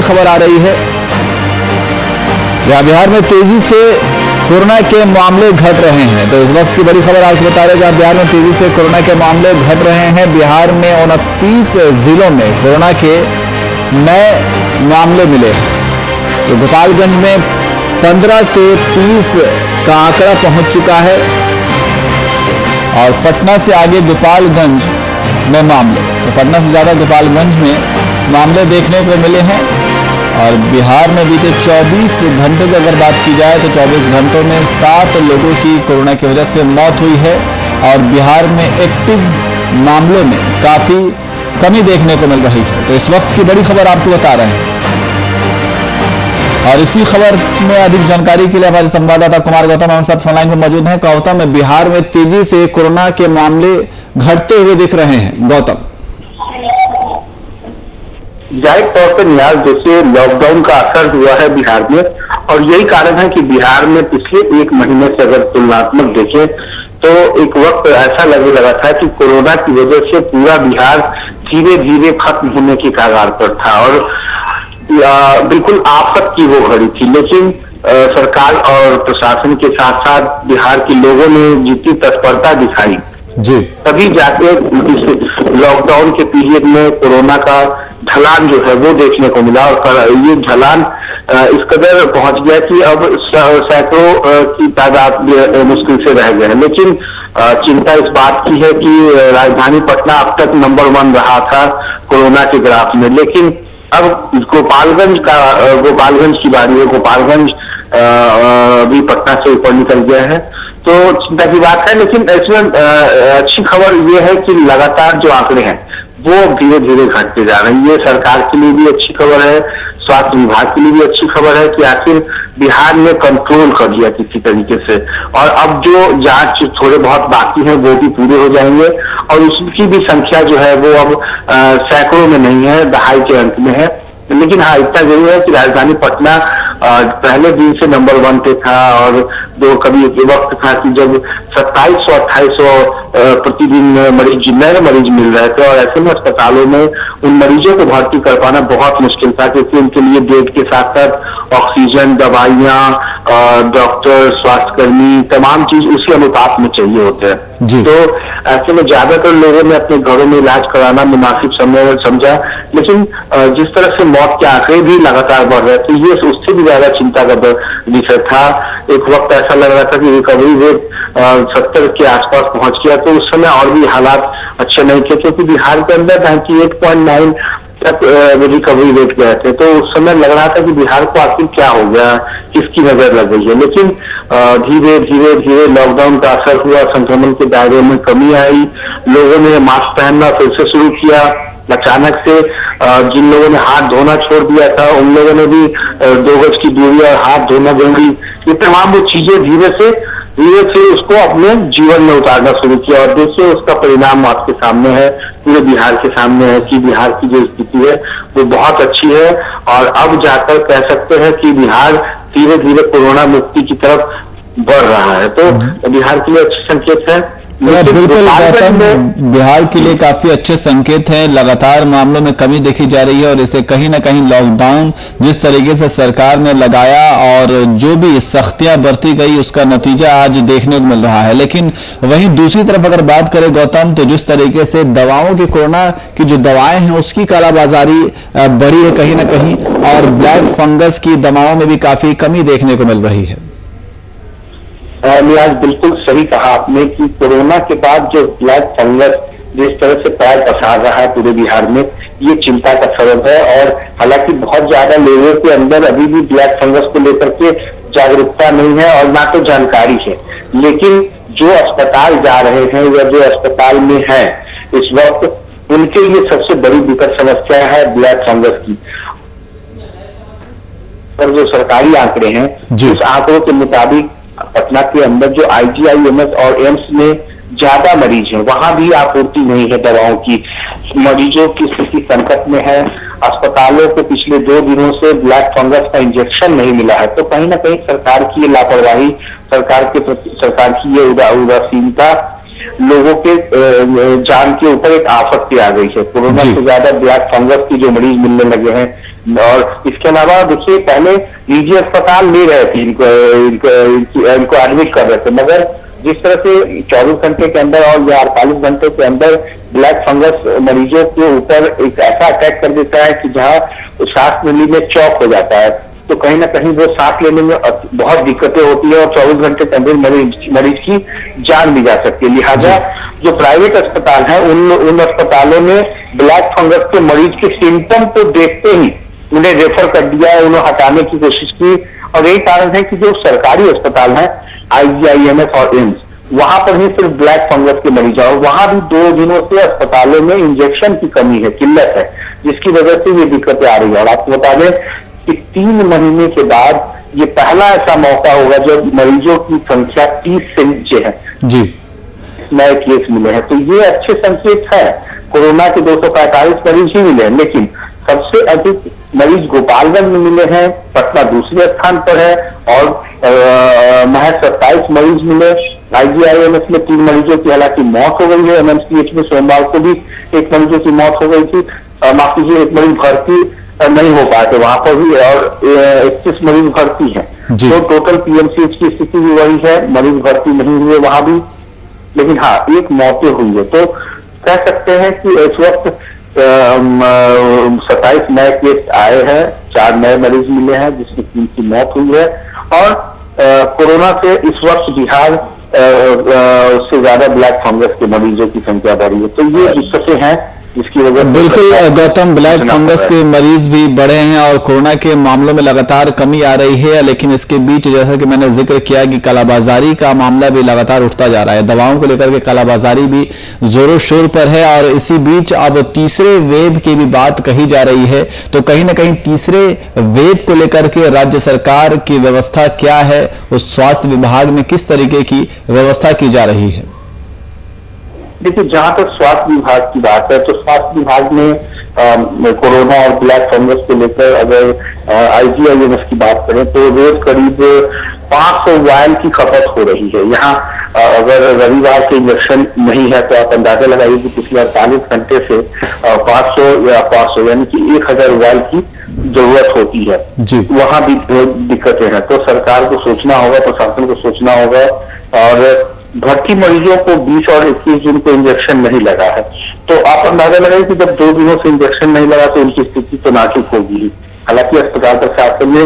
खबर आ रही है। जहां बिहार में तेजी से कोरोना के मामले घट रहे हैं, तो इस वक्त की बड़ी खबर आपको बता रहे हैं। जहां बिहार में तेजी से कोरोना के मामले घट रहे हैं, बिहार में 29 जिलों में कोरोना के नए मामले मिले हैं। तो गोपालगंज में 15 से 30 का आंकड़ा पहुंच चुका है और पटना से आगे गोपालगंज में मामले, तो पटना से ज्यादा गोपालगंज में मामले देखने को मिले हैं। और बिहार में बीते 24 घंटों की अगर बात की जाए तो 24 घंटों में 7 लोगों की कोरोना की वजह से मौत हुई है और बिहार में एक्टिव मामलों में काफी कमी देखने को मिल रही है। तो इस वक्त की बड़ी खबर आपको बता रहे हैं और इसी खबर में अधिक जानकारी के लिए हमारे संवाददाता कुमार गौतम हमारे साथ फोनलाइन पर मौजूद हैं। गौतम, में बिहार में तेजी से कोरोना के मामले घटते हुए दिख रहे हैं। गौतम, जाहिर तौर पर न्याज देखिए, लॉकडाउन का असर हुआ है बिहार में और यही कारण है कि बिहार में पिछले एक महीने से अगर तुलनात्मक देखें तो एक वक्त ऐसा लगने लगा था कि कोरोना की वजह से पूरा बिहार धीरे धीरे खत्म होने की कगार पर था और बिल्कुल आफत की वो घड़ी थी। लेकिन सरकार और प्रशासन के साथ साथ बिहार के लोगों ने जितनी तत्परता दिखाई जी, तभी जाके लॉकडाउन के पीरियड में कोरोना का ढलान जो है वो देखने को मिला और ये ढलान इस कदर पहुंच गया कि अब सैकड़ों की तादाद मुश्किल से रह गए हैं। लेकिन चिंता इस बात की है कि राजधानी पटना अब तक नंबर 1 रहा था कोरोना के ग्राफ में, लेकिन अब गोपालगंज की बारी है। गोपालगंज भी पटना से ऊपर निकल गया है, तो चिंता की बात है। लेकिन इसमें अच्छी खबर यह है कि लगातार जो आंकड़े हैं वो धीरे धीरे घटते जा रहे हैं। ये सरकार के लिए भी अच्छी खबर है, स्वास्थ्य विभाग के लिए भी अच्छी खबर है कि आखिर बिहार ने कंट्रोल कर लिया किसी तरीके से और अब जो जांच थोड़े बहुत बाकी है वो भी पूरे हो जाएंगे और उसकी भी संख्या जो है वो अब सैकड़ों में नहीं है, दहाई के अंक में है। लेकिन हाँ, इतना जरूर है कि राजधानी पटना पहले दिन से नंबर 1 पे था और कभी वक्त था कि जब 2700-2800 प्रतिदिन नए मरीज मिल रहे थे और ऐसे में अस्पतालों में उन मरीजों को भर्ती कर पाना बहुत मुश्किल था क्योंकि उनके लिए बेड के साथ साथ ऑक्सीजन, दवाइयां, डॉक्टर, स्वास्थ्यकर्मी, तमाम चीज उसी अनुपात में चाहिए होते हैं। तो ऐसे में ज्यादातर लोगों ने अपने घरों में इलाज कराना मुनासिब समझा। लेकिन जिस तरह से मौत के आंकड़े भी लगातार बढ़ रहे थे, ये उससे भी ज्यादा चिंता का विषय था। एक वक्त ऐसा लग रहा था कि रिकवरी रेट 70 के आसपास पहुंच गया, तो उस समय और भी हालात अच्छे नहीं थे क्योंकि बिहार के अंदर 98.9 तक रिकवरी रेट गए थे। तो उस समय लग रहा था कि बिहार को आखिर क्या हो गया, किसकी नजर लग गई है। लेकिन धीरे धीरे लॉकडाउन का असर हुआ, संक्रमण के दायरे में कमी आई, लोगों ने मास्क पहनना फिर से शुरू किया। अचानक से जिन लोगों ने हाथ धोना छोड़ दिया था उन लोगों ने भी 2 गज की दूरी और हाथ धोना जरूरी, ये तमाम वो चीजें धीरे से उसको अपने जीवन में उतारना शुरू किया और देखिए उसका परिणाम आपके सामने है, पूरे बिहार के सामने है कि बिहार की जो स्थिति है वो बहुत अच्छी है और अब जाकर कह सकते हैं कि बिहार धीरे धीरे कोरोना मुक्ति की तरफ बढ़ रहा है। तो बिहार के लिए अच्छे संकेत है। बिल्कुल गौतम, बिहार के लिए काफी अच्छे संकेत हैं। लगातार मामलों में कमी देखी जा रही है और इसे कहीं ना कहीं लॉकडाउन जिस तरीके से सरकार ने लगाया और जो भी सख्तियां बरती गई उसका नतीजा आज देखने को मिल रहा है। लेकिन वहीं दूसरी तरफ अगर बात करें गौतम, तो जिस तरीके से दवाओं की, कोरोना की जो दवाएं हैं उसकी कालाबाजारी बढ़ी है कहीं ना कहीं और ब्लैक फंगस की दवाओं में भी काफी कमी देखने को मिल रही है। आज बिल्कुल सही कहा आपने कि कोरोना के बाद जो ब्लैक फंगस जिस तरह से पैर पसार रहा है पूरे बिहार में, ये चिंता का सबब है। और हालांकि बहुत ज्यादा लोगों के अंदर अभी भी ब्लैक फंगस को लेकर के जागरूकता नहीं है और ना तो जानकारी है, लेकिन जो अस्पताल जा रहे हैं या जो अस्पताल में है इस वक्त, उनके लिए सबसे बड़ी विकट समस्या है ब्लैक फंगस की। और जो सरकारी आंकड़े हैं उस आंकड़ों के मुताबिक पटना के अंदर जो IGIMS और एम्स में ज्यादा मरीज हैं, वहां भी आपूर्ति नहीं है दवाओं की। मरीजों की स्थिति संकट में है। अस्पतालों को पिछले 2 दिनों से ब्लैक फंगस का इंजेक्शन नहीं मिला है। तो कहीं ना कहीं सरकार की ये लापरवाही, सरकार की ये उदासीनता लोगों के जान के ऊपर एक आफत आ गई है। कोरोना से ज्यादा ब्लैक फंगस की जो मरीज मिलने लगे हैं, और इसके अलावा देखिए पहले निजी अस्पताल ले रहे थे इनको एडमिट कर रहे थे, मगर जिस तरह से 24 घंटे के अंदर और या 48 घंटे के अंदर ब्लैक फंगस मरीजों के ऊपर एक ऐसा अटैक कर देता है कि जहां सांस लेने में चौक हो जाता है, तो कहीं ना कहीं वो सांस लेने में बहुत दिक्कतें होती है और 24 घंटे के अंदर मरीज की जान भी जा सकती है। लिहाजा जो प्राइवेट अस्पताल है उन अस्पतालों ने ब्लैक फंगस के मरीज के सिम्टम को देखते ही उन्हें रेफर कर दिया, उन्हें हटाने की कोशिश की। और यही कारण है कि जो सरकारी अस्पताल है IGIMS और एम्स, वहां पर ही सिर्फ ब्लैक फंगस के मरीज है और वहां भी 2 दिनों से अस्पतालों में इंजेक्शन की कमी है, किल्लत है, जिसकी वजह से ये दिक्कतें आ रही है। और आपको बता दें कि 3 महीने के बाद ये पहला ऐसा मौका होगा जब मरीजों की संख्या 30 से नीचे है जी, नए केस मिले हैं। तो ये अच्छे संकेत है। कोरोना के 245 मरीज ही मिले हैं, लेकिन सबसे अधिक मरीज गोपालगंज में मिले हैं, पटना दूसरे स्थान पर है और महज 27 मरीज मिले। IGIMS में 3 मरीजों की हालांकि मौत हो गई है। MMCH में सोमवार को भी 1 मरीजों की मौत हो गई थी, माफ कीजिए 1 मरीज भर्ती नहीं हो पाए थे वहां पर भी, और 31 मरीज भर्ती है। तो टोटल PMCH की स्थिति भी वही है, मरीज भर्ती नहीं हुए वहां भी, लेकिन हाँ 1 मौतें हुई है। तो कह सकते हैं कि इस वक्त 27 नए केस आए हैं, 4 नए मरीज मिले हैं जिसमें 3 की मौत हुई है। और कोरोना से इस वक्त बिहार से ज्यादा ब्लैक फंगस के मरीजों की संख्या बढ़ी है। तो ये दिक्कतें हैं जिसकी वजह से बिल्कुल गौतम, ब्लैक फंगस के मरीज भी बढ़े हैं और कोरोना के मामलों में लगातार कमी आ रही है, लेकिन इसके बीच जैसा कि मैंने जिक्र किया कि कालाबाजारी का मामला भी लगातार उठता जा रहा है। दवाओं को लेकर के कालाबाजारी भी जोरों शोर पर है और इसी बीच अब तीसरे वेव की भी बात कही जा रही है। तो कहीं ना कहीं तीसरे वेव को लेकर के राज्य सरकार की व्यवस्था क्या है, उस स्वास्थ्य विभाग में किस तरीके की व्यवस्था की जा रही है? देखिए, जहां तक स्वास्थ्य विभाग की बात है तो स्वास्थ्य विभाग में कोरोना और ब्लैक फंगस को लेकर अगर IGIMS की बात करें तो रोज करीब 500 वायल की खपत हो रही है। यहाँ अगर रविवार के इंजेक्शन नहीं है तो आप अंदाजा लगाइए कि पिछले 48 घंटे से 500 यानी कि 1000 वायल की जरूरत होती है। वहां भी दिक्कतें हैं, तो सरकार को सोचना होगा, प्रशासन को सोचना होगा। और भर्ती मरीजों को 20 और 21 जून को इंजेक्शन नहीं लगा है, तो आप अंदाजा लगाइए कि जब 2 दिनों से इंजेक्शन नहीं लगा तो उनकी स्थिति तो नाजुक होगी। हालांकि अस्पताल प्रशासन ने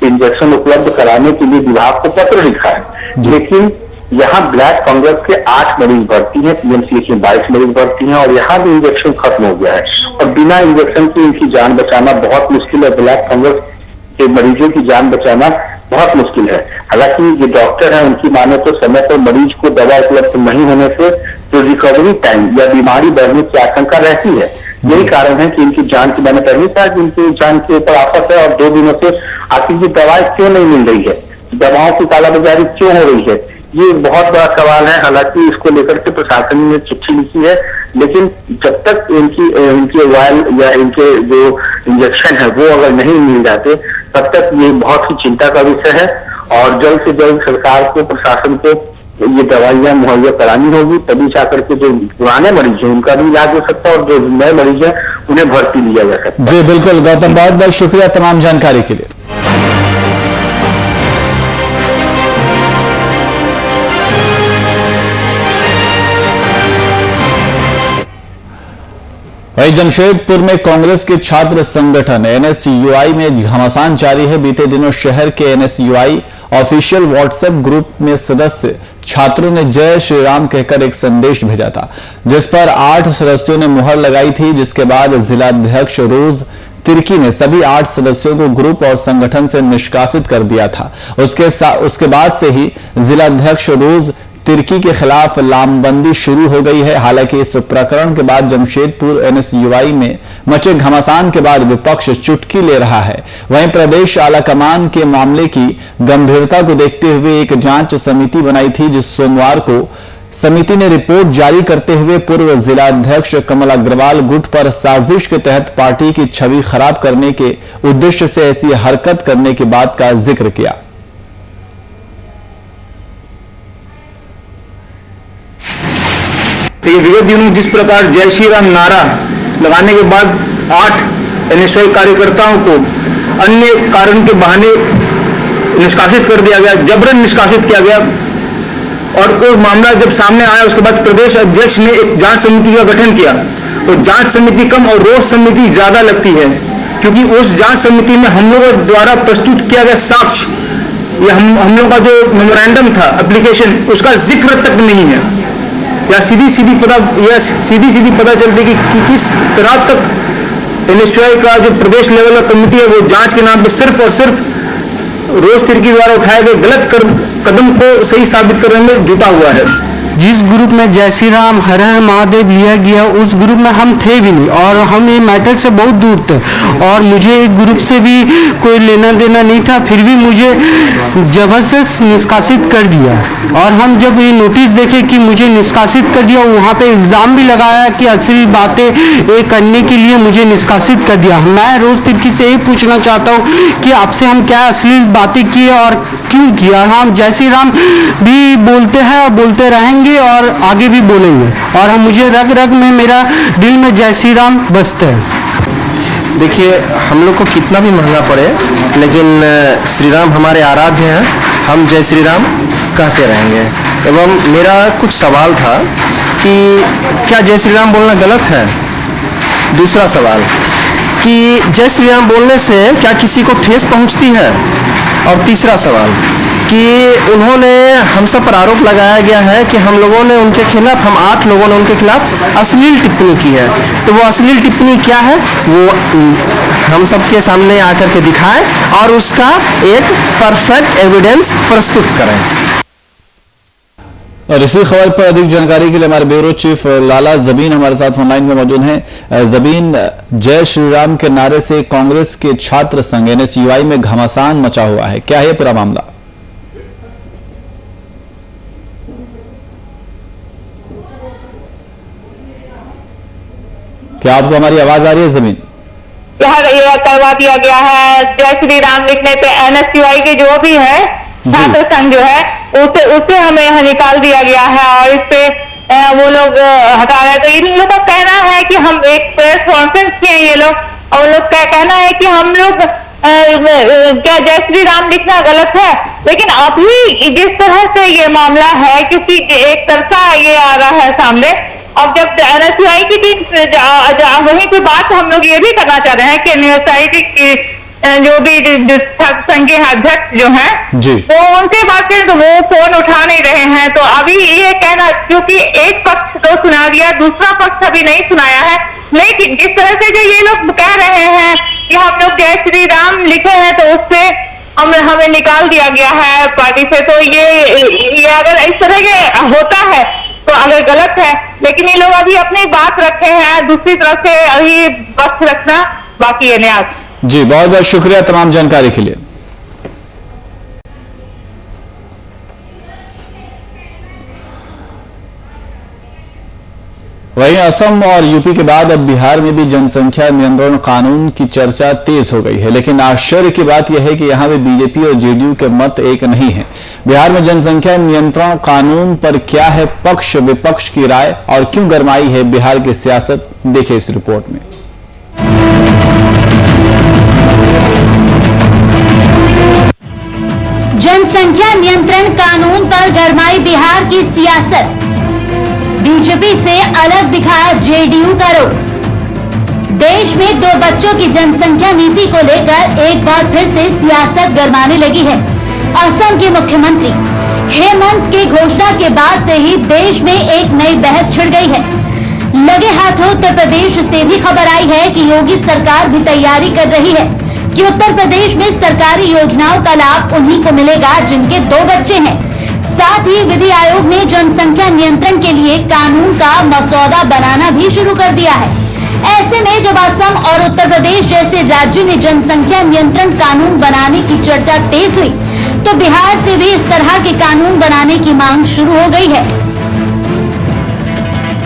इंजेक्शन उपलब्ध कराने के लिए विभाग को पत्र लिखा है, लेकिन यहाँ ब्लैक फंगस के 8 मरीज भर्ती हैं, PMCH में 22 मरीज भर्ती हैं और यहाँ भी इंजेक्शन खत्म हो गया है और बिना इंजेक्शन के इनकी जान बचाना बहुत मुश्किल है। ब्लैक फंगस के मरीजों की जान बचाना बहुत मुश्किल है। हालांकि जो डॉक्टर हैं उनकी माने तो समय पर मरीज को दवा उपलब्ध नहीं होने से जो रिकवरी टाइम या बीमारी बढ़ने की आशंका रहती है। यही कारण है कि इनकी जान की, मैंने पहले कहा कि इनकी जान के ऊपर आफत है और 2 दिनों से आखिर की दवाएं क्यों नहीं मिल रही है, दवाओं की कालाबाजारी क्यों हो रही है, ये बहुत बड़ा सवाल है। हालांकि इसको लेकर के प्रशासन ने चिट्ठी लिखी है, लेकिन जब तक इनके वायल या इनके जो इंजेक्शन है वो अगर नहीं मिल जाते तब तक ये बहुत ही चिंता का विषय है। और जल्द से जल्द सरकार को, प्रशासन को ये दवाइयां मुहैया करानी होगी, तभी जाकर के जो पुराने मरीज हैं उनका भी इलाज हो सकता है और जो नए मरीज हैं उन्हें भर्ती लिया जा सकता है। जी बिल्कुल गौतम, बहुत बहुत शुक्रिया तमाम जानकारी के लिए। वहीं जमशेदपुर में कांग्रेस के छात्र संगठन NSUI में घमासान जारी है। बीते दिनों शहर के NSUI ऑफिशियल व्हाट्सएप ग्रुप में सदस्य छात्रों ने जय श्री राम कहकर एक संदेश भेजा था, जिस पर 8 सदस्यों ने मुहर लगाई थी, जिसके बाद जिलाध्यक्ष रोज तिर्की ने सभी 8 सदस्यों को ग्रुप और संगठन से निष्कासित कर दिया था। उसके बाद से ही जिलाध्यक्ष रोज तिर्की के खिलाफ लामबंदी शुरू हो गई है। हालांकि इस प्रकरण के बाद जमशेदपुर NSUI में मचे घमासान के बाद विपक्ष चुटकी ले रहा है। वहीं प्रदेश आलाकमान के मामले की गंभीरता को देखते हुए एक जांच समिति बनाई थी, जिस सोमवार को समिति ने रिपोर्ट जारी करते हुए पूर्व जिलाध्यक्ष कमल अग्रवाल गुट पर साजिश के तहत पार्टी की छवि खराब करने के उद्देश्य से ऐसी हरकत करने की बात का जिक्र किया। विगत दिनों जिस प्रकार जय श्री राम नारा लगाने के बाद 8 एनएसयूआई कार्यकर्ताओं को अन्य कारण के बहाने निष्कासित कर दिया गया, जबरन निष्कासित किया गया। और वो मामला जब सामने आया उसके बाद प्रदेश अध्यक्ष ने एक जांच समिति का गठन किया। तो जांच समिति कम और रोष समिति ज्यादा लगती है, क्योंकि उस जांच समिति में हम लोगों द्वारा प्रस्तुत किया गया साक्ष्य, ये हम लोगों का जो मेमोरेंडम था एप्लीकेशन, उसका जिक्र तक नहीं है। या सीधी सीधी पता चलती कि किस तरह तक एनएसयूआई का जो प्रदेश लेवल का कमेटी है वो जांच के नाम पे सिर्फ और सिर्फ रोज तिर्की द्वारा उठाए गए गलत कदम को सही साबित करने में जुटा हुआ है। जिस ग्रुप में जय श्री राम हर हर महादेव लिया गया उस ग्रुप में हम थे भी नहीं और हम ये मैटर से बहुत दूर थे और मुझे एक ग्रुप से भी कोई लेना देना नहीं था, फिर भी मुझे जबरदस्त निष्कासित कर दिया। और हम जब ये नोटिस देखे कि मुझे निष्कासित कर दिया, वहाँ पे इल्ज़ाम भी लगाया कि असली बातें ये करने के लिए मुझे निष्कासित कर दिया। मैं रोज तिर्की से ये पूछना चाहता हूँ कि आपसे हम क्या असली बातें किए और क्यों किया। हम जय श्री राम भी बोलते हैं और बोलते रहेंगे और आगे भी बोलेंगे और मुझे रग रग में मेरा दिल में जय श्री राम बसते हैं। देखिए, हम लोग को कितना भी महंगा पड़े लेकिन श्री राम हमारे आराध्य हैं, हम जय श्री राम कहते रहेंगे। एवं मेरा कुछ सवाल था कि क्या जय श्री राम बोलना गलत है। दूसरा सवाल कि जय श्री राम बोलने से क्या किसी को ठेस पहुंचती है। और तीसरा सवाल कि उन्होंने हम सब पर आरोप लगाया गया है कि हम लोगों ने उनके खिलाफ, हम 8 लोगों ने उनके खिलाफ अश्लील टिप्पणी की है। तो वो अश्लील टिप्पणी क्या है वो हम सबके सामने आकर के दिखाएं और उसका एक परफेक्ट एविडेंस प्रस्तुत करें। और इसी खबर पर अधिक जानकारी के लिए हमारे ब्यूरो चीफ लाला जबीन हमारे साथ ऑनलाइन में मौजूद हैं। जबीन, जय श्री राम के नारे से कांग्रेस के छात्र संघ एनएसयूआई में घमासान मचा हुआ है, क्या है पूरा मामला? क्या आपको हमारी आवाज आ रही है जमीन? यह करवा दिया गया है। जय श्री राम लिखने पे एनएसयूआई के जो भी है छात्र संघ जो है उसे हमें यहाँ निकाल दिया गया है और इस पे वो लोग हटा रहे हैं। तो इन लोगों का कहना है कि हम एक प्रेस कॉन्फ्रेंस किए ये लोग और लोग का कहना है कि हम लोग क्या जय श्री राम लिखना गलत है। लेकिन अभी जिस तरह से ये मामला है, क्योंकि एक तरफा ये आ रहा है सामने, अब जब एनएसयूआई की टीम वहीं की बात हम लोग ये भी करना चाह रहे हैं कि एनएसयूआई की जो भी संघ के अध्यक्ष जो हैं वो उनसे बात करें तो वो फोन उठा नहीं रहे हैं। तो अभी ये कहना, क्योंकि एक पक्ष तो सुना दिया, दूसरा पक्ष अभी नहीं सुनाया है। लेकिन जिस तरह से जो ये लोग कह रहे हैं कि हम लोग जय श्री राम लिखे हैं तो उससे हमें निकाल दिया गया है पार्टी से, तो ये अगर इस तरह के होता है तो अगर गलत है। लेकिन ये लोग अभी अपनी बात रखे हैं, दूसरी तरफ से अभी पक्ष रखना बाकी है। न्यास जी, बहुत बहुत शुक्रिया तमाम जानकारी के लिए। वहीं असम और यूपी के बाद अब बिहार में भी जनसंख्या नियंत्रण कानून की चर्चा तेज हो गई है। लेकिन आश्चर्य की बात यह है कि यहां भी बीजेपी और जेडीयू के मत एक नहीं है। बिहार में जनसंख्या नियंत्रण कानून पर क्या है पक्ष विपक्ष की राय और क्यों गरमाई है बिहार की सियासत, देखिए इस रिपोर्ट में। जनसंख्या नियंत्रण कानून पर गरमाई बिहार की सियासत, बीजेपी से अलग दिखाया जेडीयू का रुख। देश में 2 बच्चों की जनसंख्या नीति को लेकर एक बार फिर से सियासत गरमाने लगी है। असम के मुख्यमंत्री हेमंत की घोषणा के बाद से ही देश में एक नई बहस छिड़ गई है। लगे हाथों उत्तर प्रदेश से भी खबर आई है कि योगी सरकार भी तैयारी कर रही है कि उत्तर प्रदेश में सरकारी योजनाओं का लाभ उन्हीं को मिलेगा जिनके 2 बच्चे हैं। साथ ही विधि आयोग ने जनसंख्या नियंत्रण के लिए कानून का मसौदा बनाना भी शुरू कर दिया है। ऐसे में जब असम और उत्तर प्रदेश जैसे राज्य में जनसंख्या नियंत्रण कानून बनाने की चर्चा तेज हुई तो बिहार से भी इस तरह के कानून बनाने की मांग शुरू हो गई है।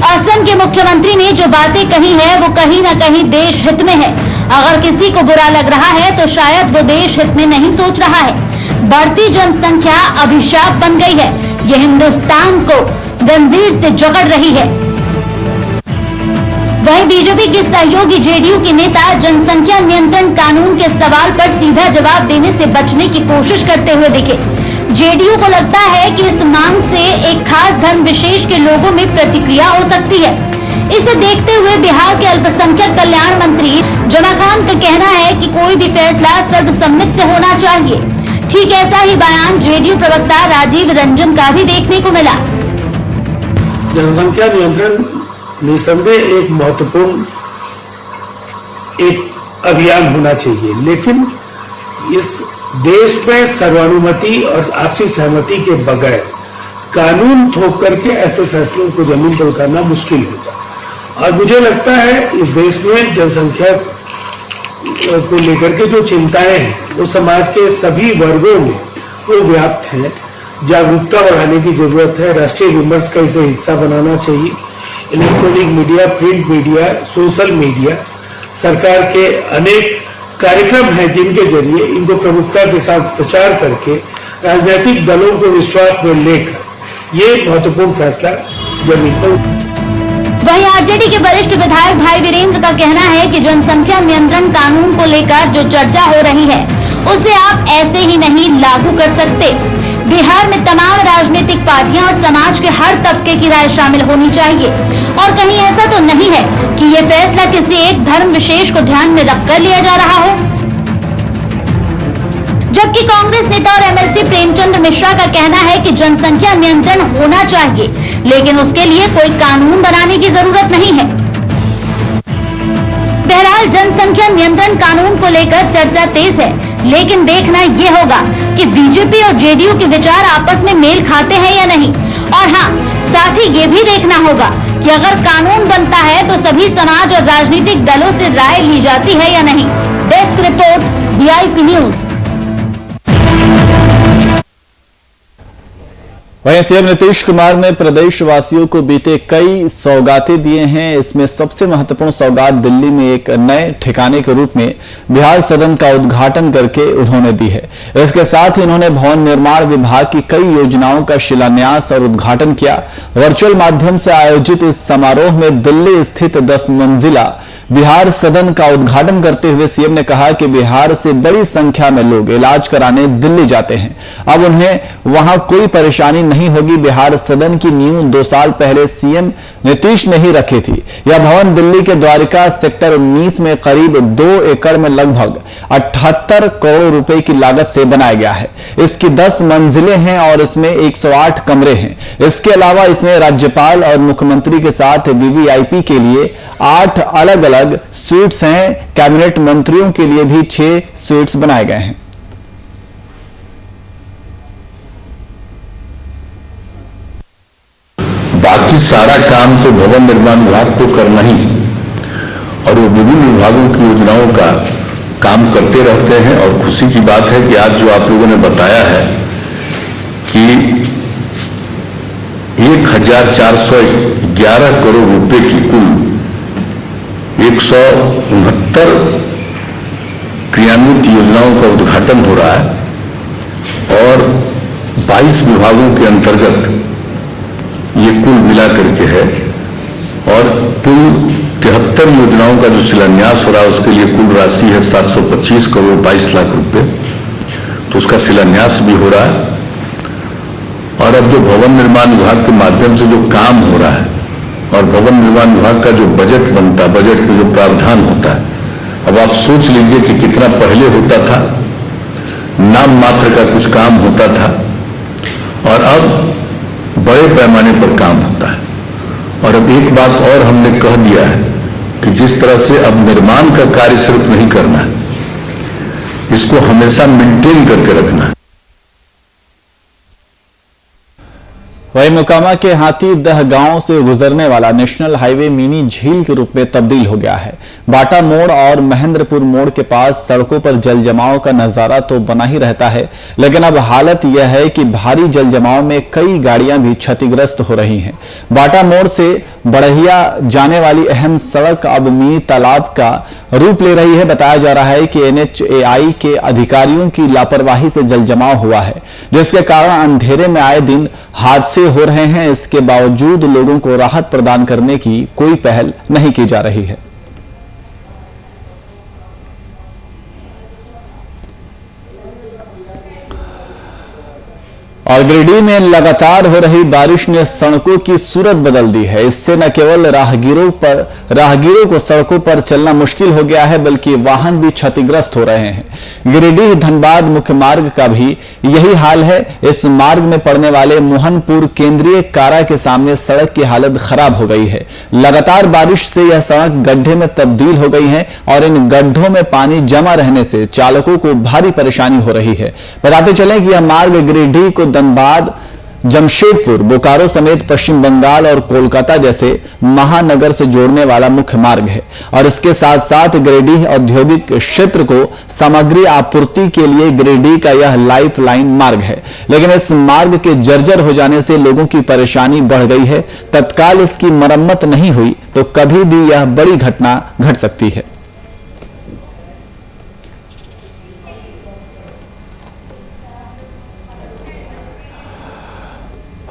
असम के मुख्यमंत्री ने जो बातें कही है वो कहीं न कहीं देश हित में है। अगर किसी को बुरा लग रहा है तो शायद वो देश हित में नहीं सोच रहा है। बढ़ती जनसंख्या अभिशाप बन गई है। यह हिंदुस्तान को गंभीर से जकड़ रही है। वहीं बीजेपी के सहयोगी जेडीयू के नेता जनसंख्या नियंत्रण कानून के सवाल पर सीधा जवाब देने से बचने की कोशिश करते हुए दिखे। जेडीयू को लगता है कि इस मांग से एक खास धर्म विशेष के लोगों में प्रतिक्रिया हो सकती है। इसे देखते हुए बिहार के अल्पसंख्यक कल्याण मंत्री जमा खान का कहना है कि कोई भी फैसला सर्वसम्मति से होना चाहिए। ठीक ऐसा ही बयान जेडीयू प्रवक्ता राजीव रंजन का भी देखने को मिला। जनसंख्या नियंत्रण निसंदेह एक महत्वपूर्ण एक अभियान होना चाहिए, लेकिन इस देश में सर्वानुमति और आपसी सहमति के बगैर कानून थोप करके ऐसे फैसलों को जमीन पर उतारना मुश्किल होगा। और मुझे लगता है इस देश में जनसंख्या को लेकर के जो चिंताएं हैं वो समाज के सभी वर्गों में वो व्याप्त हैं। जागरूकता बढ़ाने की जरूरत है। राष्ट्रीय विमर्श का इसे हिस्सा बनाना चाहिए। Electronic media, print media, social media, सरकार के अनेक कार्यक्रम हैं जिनके जरिए इनको प्रमुखता के साथ प्रचार करके राजनीतिक दलों को विश्वास में लेकर ये महत्वपूर्ण फैसला जमीन पर। वहीं आरजेडी के वरिष्ठ विधायक भाई वीरेंद्र का कहना है कि जनसंख्या नियंत्रण कानून को लेकर जो चर्चा हो रही है उसे आप ऐसे ही नहीं लागू कर सकते। बिहार में तमाम राजनीतिक पार्टियां और समाज के हर तबके की राय शामिल होनी चाहिए और कहीं ऐसा तो नहीं है कि ये फैसला किसी एक धर्म विशेष को ध्यान में रखकर लिया जा रहा हो। जबकि कांग्रेस नेता और एमएलसी प्रेमचंद मिश्रा का कहना है कि जनसंख्या नियंत्रण होना चाहिए, लेकिन उसके लिए कोई कानून बनाने की जरूरत नहीं है। बहरहाल जनसंख्या नियंत्रण कानून को लेकर चर्चा तेज है, लेकिन देखना ये होगा कि बीजेपी और जेडीयू के विचार आपस में मेल खाते हैं या नहीं। और हाँ, साथ ही ये भी देखना होगा कि अगर कानून बनता है तो सभी समाज और राजनीतिक दलों से राय ली जाती है या नहीं। Desk report, VIP news. वहीं सीएम नीतीश कुमार ने प्रदेशवासियों को बीते कई सौगातें दिए हैं। इसमें सबसे महत्वपूर्ण सौगात दिल्ली में एक नए ठिकाने के रूप में बिहार सदन का उद्घाटन करके उन्होंने दी है। इसके साथ ही उन्होंने भवन निर्माण विभाग की कई योजनाओं का शिलान्यास और उद्घाटन किया। वर्चुअल माध्यम से आयोजित इस समारोह में दिल्ली स्थित 10 मंजिला बिहार सदन का उद्घाटन करते हुए सीएम ने कहा कि बिहार से बड़ी संख्या में लोग इलाज कराने दिल्ली जाते हैं, अब उन्हें वहां कोई परेशानी नहीं होगी। बिहार सदन की नींव 2 साल पहले सीएम नीतीश ने ही रखी थी। यह भवन दिल्ली के द्वारिका सेक्टर 19 में करीब 2 एकड़ में लगभग 78 करोड़ रुपए की लागत से बनाया गया है। इसकी 10 मंजिलें हैं और इसमें 108 कमरे हैं। इसके अलावा इसमें राज्यपाल और मुख्यमंत्री के साथ वीवीआईपी के लिए 8 अलग अलग स्वीट्स हैं। कैबिनेट मंत्रियों के लिए भी 6 स्वीट्स बनाए गए हैं। बाकी सारा काम तो भवन निर्माण विभाग को करना ही है और वो विभिन्न विभागों की योजनाओं का काम करते रहते हैं। और खुशी की बात है कि आज जो आप लोगों ने बताया है कि 1411 करोड़ रुपए की कुल 169 क्रियान्वित योजनाओं का उद्घाटन हो रहा है और 22 विभागों के अंतर्गत ये कुल मिला करके है। और कुल 73 योजनाओं का जो शिलान्यास हो रहा है उसके लिए कुल राशि है 725 करोड़ 22 लाख रुपए, तो उसका शिलान्यास भी हो रहा है। और अब जो भवन निर्माण विभाग के माध्यम से जो काम हो रहा है और भवन निर्माण विभाग का जो बजट बनता है, बजट में जो प्रावधान होता है, अब आप सोच लीजिए कि कितना पहले होता था, नाम मात्र का कुछ काम होता था और अब बड़े पैमाने पर काम होता है। और अब एक बात और हमने कह दिया है कि जिस तरह से अब निर्माण का कार्य सिर्फ नहीं करना है, इसको हमेशा मेंटेन करके रखना है। वहीं मोकामा के हाथीदह गांव से गुजरने वाला नेशनल हाईवे मिनी झील के रूप में तब्दील हो गया है। बाटा मोड़ और महेंद्रपुर मोड़ के पास सड़कों पर जल जमाव का नजारा तो बना ही रहता है, लेकिन अब हालत यह है कि भारी जल जमाव में कई गाड़ियां भी क्षतिग्रस्त हो रही हैं। बाटा मोड़ से बढ़िया जाने वाली अहम सड़क अब मिनी तालाब का रूप ले रही है। बताया जा रहा है कि NHAI के अधिकारियों की लापरवाही से जल जमाव हुआ है, जिसके कारण अंधेरे में आए दिन हादसे हो रहे हैं, इसके बावजूद लोगों को राहत प्रदान करने की कोई पहल नहीं की जा रही है। और गिरिडीह में लगातार हो रही बारिश ने सड़कों की सूरत बदल दी है। इससे न केवल राहगीरों को सड़कों पर चलना मुश्किल हो गया है, बल्कि वाहन भी क्षतिग्रस्त हो रहे हैं। गिरिडीह धनबाद मुख्य मार्ग का भी यही हाल है। इस मार्ग में पड़ने वाले मोहनपुर केंद्रीय कारा के सामने सड़क की हालत खराब हो गई है। लगातार बारिश से यह सड़क गड्ढे में तब्दील हो गई है और इन गड्ढों में पानी जमा रहने से चालकों को भारी परेशानी हो रही है। बताते चलें कि यह मार्ग गिरिडीह को धनबाद, जमशेदपुर, बोकारो समेत पश्चिम बंगाल और कोलकाता जैसे महानगर से जोड़ने वाला मुख्य मार्ग है और इसके साथ साथ गिरिडीह औद्योगिक क्षेत्र को सामग्री आपूर्ति के लिए गिरिडीह का यह लाइफ लाइन मार्ग है। लेकिन इस मार्ग के जर्जर हो जाने से लोगों की परेशानी बढ़ गई है। तत्काल इसकी मरम्मत नहीं हुई तो कभी भी यह बड़ी घटना घट सकती है।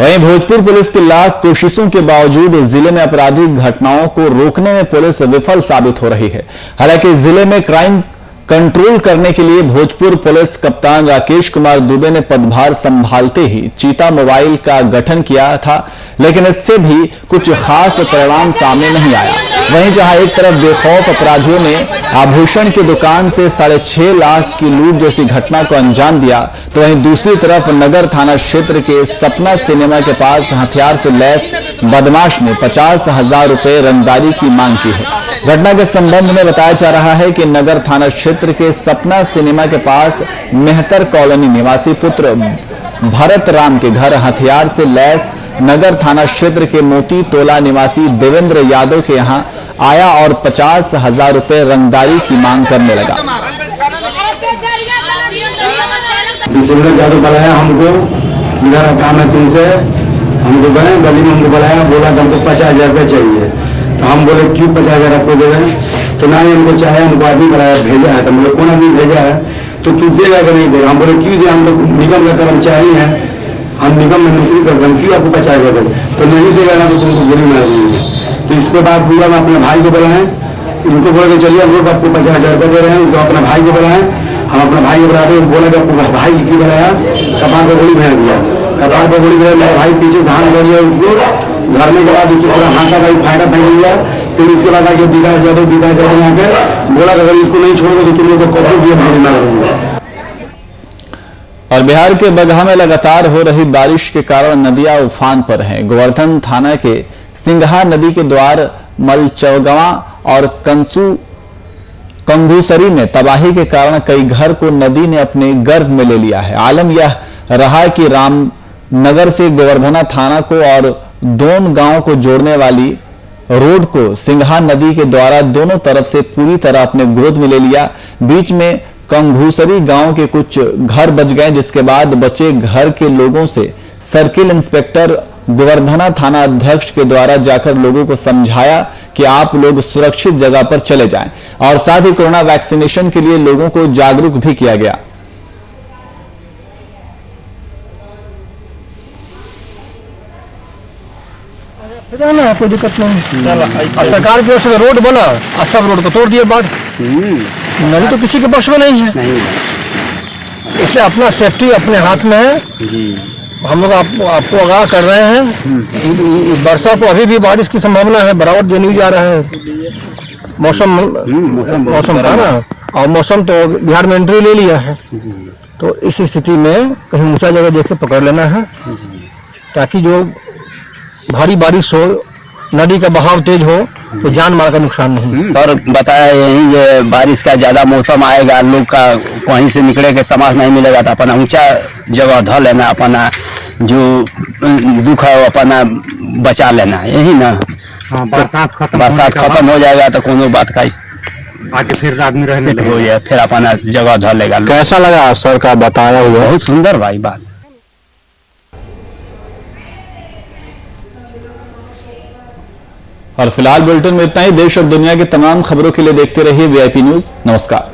वहीं भोजपुर पुलिस की लाख कोशिशों के बावजूद जिले में आपराधिक घटनाओं को रोकने में पुलिस विफल साबित हो रही है। हालांकि जिले में क्राइम कंट्रोल करने के लिए भोजपुर पुलिस कप्तान राकेश कुमार दुबे ने पदभार संभालते ही चीता मोबाइल का गठन किया था, लेकिन इससे भी कुछ खास परिणाम सामने नहीं आया। वहीं जहां एक तरफ बेखौफ अपराधियों ने आभूषण की दुकान से 6.5 लाख की लूट जैसी घटना को अंजाम दिया, तो वहीं दूसरी तरफ नगर थाना क्षेत्र के सपना सिनेमा के पास हथियार से लैस बदमाश ने 50,000 रुपए रंगदारी की मांग की है। घटना के संबंध में बताया जा रहा है कि नगर थाना क्षेत्र के सपना सिनेमा के पास मेहतर कॉलोनी निवासी पुत्र भरत राम के घर हथियार से लैस नगर थाना क्षेत्र के मोती टोला निवासी देवेंद्र यादव के यहां आया और 50,000 रुपए रंगदारी की मांग करने लगा। यादव बुलाया हमको, मेरा काम है तुमसे, हमको गए गली में हमको बुलाया, बोला हमको 50,000 रुपये चाहिए। तो हम बोले क्यों 50,000 आपको दे रहे हैं? तो ना ही हमको चाहे, हमको आदमी बुलाया भेजा है। तो हम बोले कौन आदमी भेजा है? तो तू देगा कि नहीं देगा? हम बोले क्यों दे, हम लोग निगम का कर्मचारी हैं, हम निगम में नौकरी करते हैं, क्यों आपको 50,000 दें? तो नहीं देगा ना तो तुमको गोली मार देंगे। तो इसके बाद पूरा मैं अपने भाई को बुलाएं, उनको बोल के चलिए हम लोग आपको 50,000 रुपये दे रहे हैं। उसको अपने भाई को बुलाएं, हम अपने भाई को बुलाते बोला कि आपको भाई क्यों बुलाया? कपार पर गोली भेज दिया, कपार पर गोली भेज, मेरा भाई पीछे धान कर लिया उसको, धरने के बाद उसको पूरा हाथा भाई फायदा फेंक दिया। फिर उसके बाद आके विकास यादव यहाँ पे बोला कि अगर इसको नहीं छोड़ोगे तो तुम लोग को कभी भी गोली मार देंगे। और बिहार के बगहा में लगातार हो रही बारिश के कारण नदियां उफान पर हैं। गोवर्धन थाना के सिंघा नदी के द्वार मलचौगवा और कंगूसरी में तबाही के कारण कई घर को नदी ने अपने गर्भ में ले लिया है। आलम यह रहा कि रामनगर से गोवर्धना थाना को और दोन गांव को जोड़ने वाली रोड को सिंघा नदी के द्वारा दोनों तरफ से पूरी तरह अपने गोद में ले लिया। बीच में कंघूसरी गांव के कुछ घर बच गए, जिसके बाद बचे घर के लोगों से सर्किल इंस्पेक्टर गोवर्धना थाना अध्यक्ष के द्वारा जाकर लोगों को समझाया कि आप लोग सुरक्षित जगह पर चले जाएं और साथ ही कोरोना वैक्सीनेशन के लिए लोगों को जागरूक भी किया गया। ना कोई दिक्कत नहीं। सरकार की ओर से रोड बना और सब रोड को तोड़ दिया बाढ़। नदी तो किसी के बस में नहीं है, इसलिए अपना सेफ्टी अपने हाथ में है। हम लोग आपको आगाह कर रहे हैं। वर्षा को अभी भी बारिश की संभावना है, बराबर जो न्यूज आ रहा है। मौसम का ना, और मौसम तो बिहार में एंट्री ले लिया है, तो इस स्थिति में कहीं ऊंचा जगह देख के पकड़ लेना है, ताकि जो भारी बारिश हो, नदी का बहाव तेज हो तो जान माल का नुकसान नहीं। और बताया यही ये बारिश का ज्यादा मौसम आएगा, लोग का वहीं से निकले के समाज नहीं मिलेगा, तो अपना ऊंचा जगह धर लेना, अपना जो दुख है वो अपना बचा लेना, यही ना। बरसात खत्म हो जाएगा तो कोनो बात का आगे फिर आदमी रहने हो जाए, फिर अपना जगह धर लेगा। कैसा लगा सर का बताया हुआ? बहुत सुंदर भाई बात। और फिलहाल बुलेटिन में इतना ही। देश और दुनिया की तमाम खबरों के लिए देखते रहिए VIP न्यूज। नमस्कार।